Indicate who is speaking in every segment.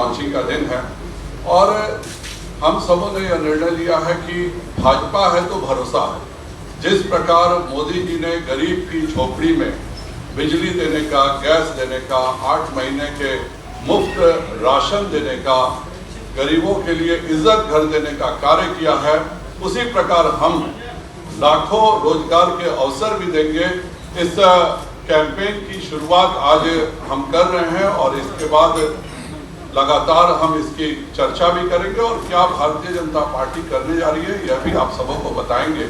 Speaker 1: Launching का दिन है और हम सबों ने यह निर्णय लिया है कि भाजपा है तो भरोसा है। जिस प्रकार मोदी जी ने गरीब की झोपड़ी में बिजली देने का, गैस देने का, 8 महीने के मुफ्त राशन देने का, गरीबों के लिए इज्जत घर देने का कार्य किया है, उसी प्रकार हम लाखों रोजगार के अवसर भी देंगे। इस कैंपेन की शुरुआत आज हम कर रहे हैं और इसके बाद लगातार हम इसकी चर्चा भी करेंगे और क्या भारतीय जनता पार्टी करने जा रही है यह भी आप सबों को बताएंगे।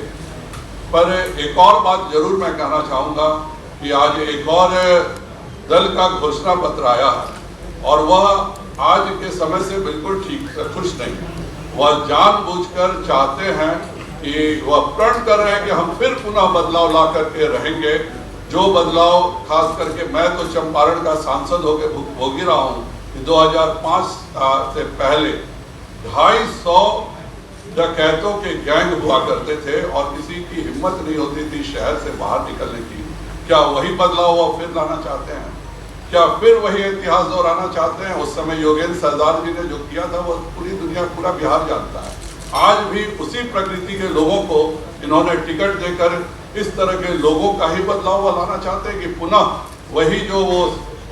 Speaker 1: पर एक और बात जरूर मैं कहना चाहूँगा कि आज एक और दल का घोषणा पत्र आया है और वह आज के समय से बिल्कुल ठीक से खुश नहीं। वह जानबूझकर चाहते हैं कि वह प्रण कर रहे हैं कि हम फिर पुनः बदलाव ला करके रहेंगे। जो बदलाव खास करके मैं तो चंपारण का सांसद होकर भोगी रहा हूँ कि 2005 से पहले 250 डकैतों के गैंग हुआ करते थे और किसी की हिम्मत नहीं होती थी शहर से बाहर निकलने की। क्या वही बदलाव वो फिर लाना चाहते हैं? क्या फिर वही इतिहास दोहराना चाहते हैं? उस समय योगेंद्र सरदार जी ने जो किया था वो पूरी दुनिया, पूरा बिहार जानता है। आज भी उसी प्रकृति के लोगों को इन्होंने टिकट देकर इस तरह के लोगों का ही बदलाव वो लाना चाहते हैं कि पुनः वही जो वो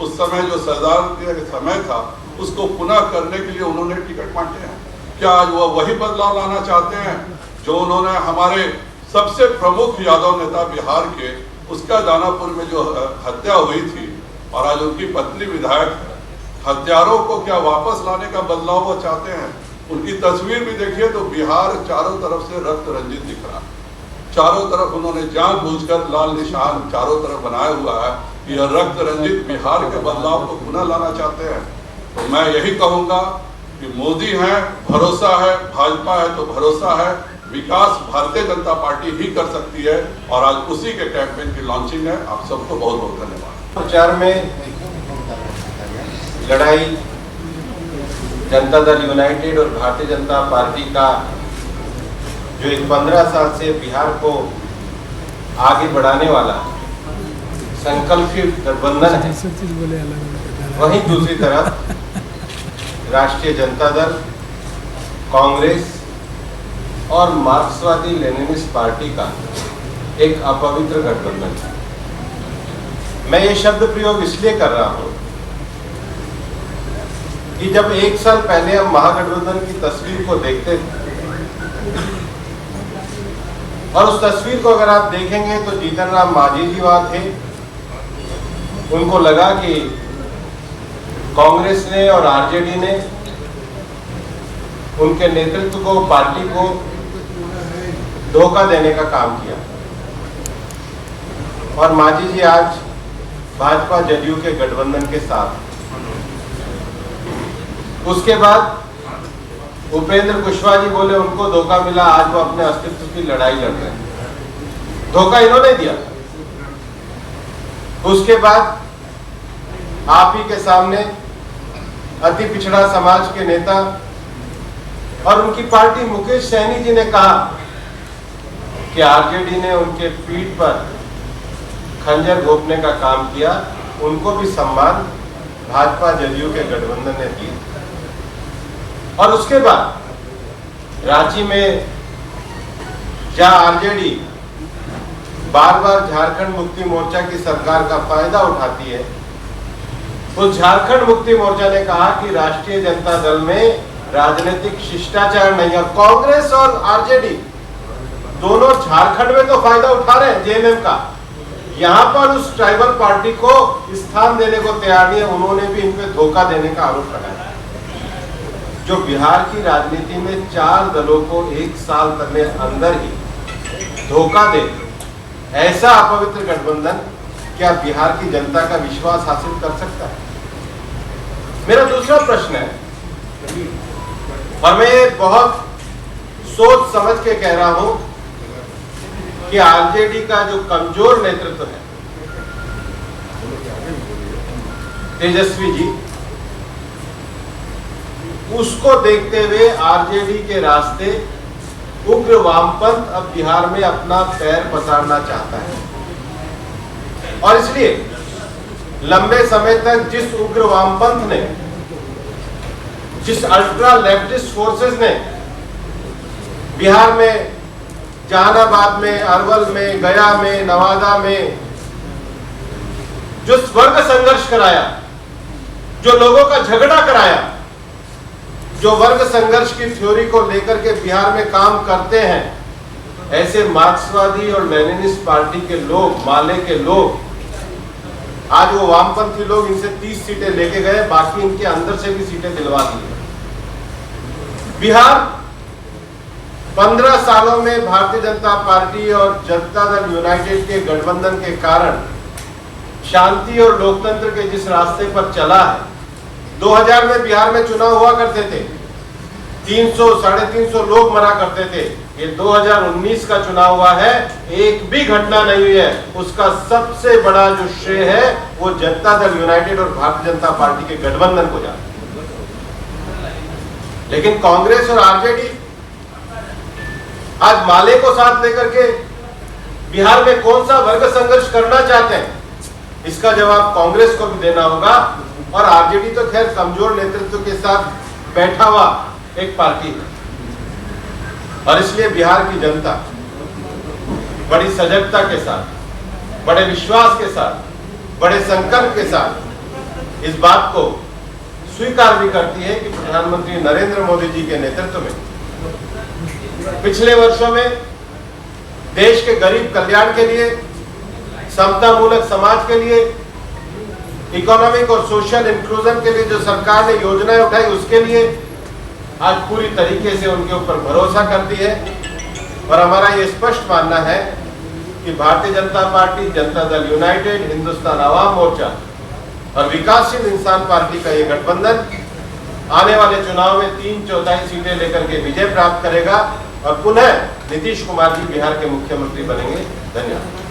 Speaker 1: उस समय जो सरदार के समय था उसको पुनः करने के लिए उन्होंने टिकट बांटे हैं। क्या आज वो वही बदलाव लाना चाहते हैं जो उन्होंने हमारे सबसे प्रमुख यादव नेता बिहार के, उसका दानापुर में जो हत्या हुई थी और आज उनकी पत्नी विधायक है, हत्यारों को क्या वापस लाने का बदलाव वो चाहते हैं? उनकी तस्वीर भी देखिए तो बिहार चारों तरफ से रक्त रंजित दिख रहा है। चारों तरफ उन्होंने जानबूझकर लाल निशान चारों तरफ बनाया हुआ है कि यह रक्त रंजित बिहार के बदलाव को पुनः लाना चाहते हैं। तो मैं यही कहूँगा कि मोदी है, भरोसा है, भाजपा है तो भरोसा है, विकास भारतीय जनता पार्टी ही कर सकती है और आज उसी के कैंपेन की लॉन्चिंग है। आप सबको बहुत बहुत धन्यवाद।
Speaker 2: प्रचार में लड़ाई जनता दल यूनाइटेड और भारतीय जनता पार्टी का जो एक 15 साल से बिहार को आगे बढ़ाने वाला संकल्पित गठबंधन है, वहीं दूसरी तरफ राष्ट्रीय जनता दल, कांग्रेस और मार्क्सवादी लेनिनिस्ट पार्टी का एक अपवित्र गठबंधन है। मैं ये शब्द प्रयोग इसलिए कर रहा हूं कि जब 1 साल पहले हम महागठबंधन की तस्वीर को देखते थे और उस तस्वीर को अगर आप देखेंगे तो जीतन राम मांझी जी वहां थे। उनको लगा कि कांग्रेस ने और आरजेडी ने उनके नेतृत्व को, पार्टी को धोखा देने का काम किया और मांझी जी आज भाजपा जदयू के गठबंधन के साथ। उसके बाद उपेंद्र कुशवाहा जी बोले उनको धोखा मिला, आज वो अपने अस्तित्व की लड़ाई लड़ रहे हैं। धोखा इन्होंने दिया। उसके बाद आप ही के सामने अति पिछड़ा समाज के नेता और उनकी पार्टी मुकेश सहनी जी ने कहा कि आरजेडी ने उनके पीठ पर खंजर घोंपने का काम किया। उनको भी सम्मान भाजपा जदयू के गठबंधन ने दिया। और उसके बाद रांची में जहां आरजेडी बार बार झारखंड मुक्ति मोर्चा की सरकार का फायदा उठाती है, तो झारखंड मुक्ति मोर्चा ने कहा कि राष्ट्रीय जनता दल में राजनीतिक शिष्टाचार नहीं है। कांग्रेस और आरजेडी दोनों झारखंड में तो फायदा उठा रहे हैं जेएमएम का, यहां पर उस ट्राइबल पार्टी को स्थान देने को तैयार नहीं है। उन्होंने भी इन पे धोखा देने का आरोप लगाया। जो बिहार की राजनीति में 4 दलों को 1 साल के अंदर ही धोखा दे, ऐसा अपवित्र गठबंधन क्या बिहार की जनता का विश्वास हासिल कर सकता है? मेरा दूसरा प्रश्न है और मैं बहुत सोच समझ के कह रहा हूं कि आरजेडी का जो कमजोर नेतृत्व है, तेजस्वी जी, उसको देखते हुए आरजेडी के रास्ते उग्र वामपंथ अब बिहार में अपना पैर पसारना चाहता है और इसलिए लंबे समय तक जिस उग्र वामपंथ ने जिस अल्ट्रा लेफ्टिस्ट फोर्सेस ने बिहार में, जहानाबाद में, अरवल में, गया में, नवादा में जो वर्ग संघर्ष कराया, जो लोगों का झगड़ा कराया, जो वर्ग संघर्ष की थ्योरी को लेकर के बिहार में काम करते हैं, ऐसे मार्क्सवादी और लेनिनिस्ट पार्टी के लोग, माले के लोग, आज वो वामपंथी लोग इनसे 30 सीटें लेके गए, बाकी इनके अंदर से भी सीटें दिलवा दी। बिहार 15 सालों में भारतीय जनता पार्टी और जनता दल यूनाइटेड के गठबंधन के कारण शांति और लोकतंत्र के जिस रास्ते पर चला है, 2000 में बिहार में चुनाव हुआ करते थे, 300 साढ़े 300 लोग मरा करते थे। ये 2019 का चुनाव हुआ है, एक भी घटना नहीं हुई है। उसका सबसे बड़ा जो श्रेय है वो जनता दल यूनाइटेड और भारतीय जनता पार्टी के गठबंधन को जाता है। लेकिन कांग्रेस और आरजेडी आज माले को साथ लेकर के बिहार में कौन सा वर्ग संघर्ष करना चाहते हैं, इसका जवाब कांग्रेस को भी देना होगा। और आरजेडी तो खैर कमजोर नेतृत्व के साथ बैठा हुआ एक पार्टी है, और इसलिए बिहार की जनता बड़ी सजगता के साथ, बड़े विश्वास के साथ, बड़े संकल्प के साथ इस बात को स्वीकार भी करती है कि प्रधानमंत्री नरेंद्र मोदी जी के नेतृत्व में पिछले वर्षों में देश के गरीब कल्याण के लिए, समतामूलक समाज के लिए, इकोनॉमिक और सोशल इंक्लूजन के लिए जो सरकार ने योजनाएं उठाई, उसके लिए आज पूरी तरीके से उनके ऊपर भरोसा करती है। और हमारा ये स्पष्ट मानना है कि भारतीय जनता पार्टी, जनता दल यूनाइटेड, हिंदुस्तान आवाम मोर्चा और विकासशील इंसान पार्टी का ये गठबंधन आने वाले चुनाव में 3/4 सीटें लेकर के विजय प्राप्त करेगा और पुनः नीतीश कुमार जी बिहार के मुख्यमंत्री बनेंगे। धन्यवाद।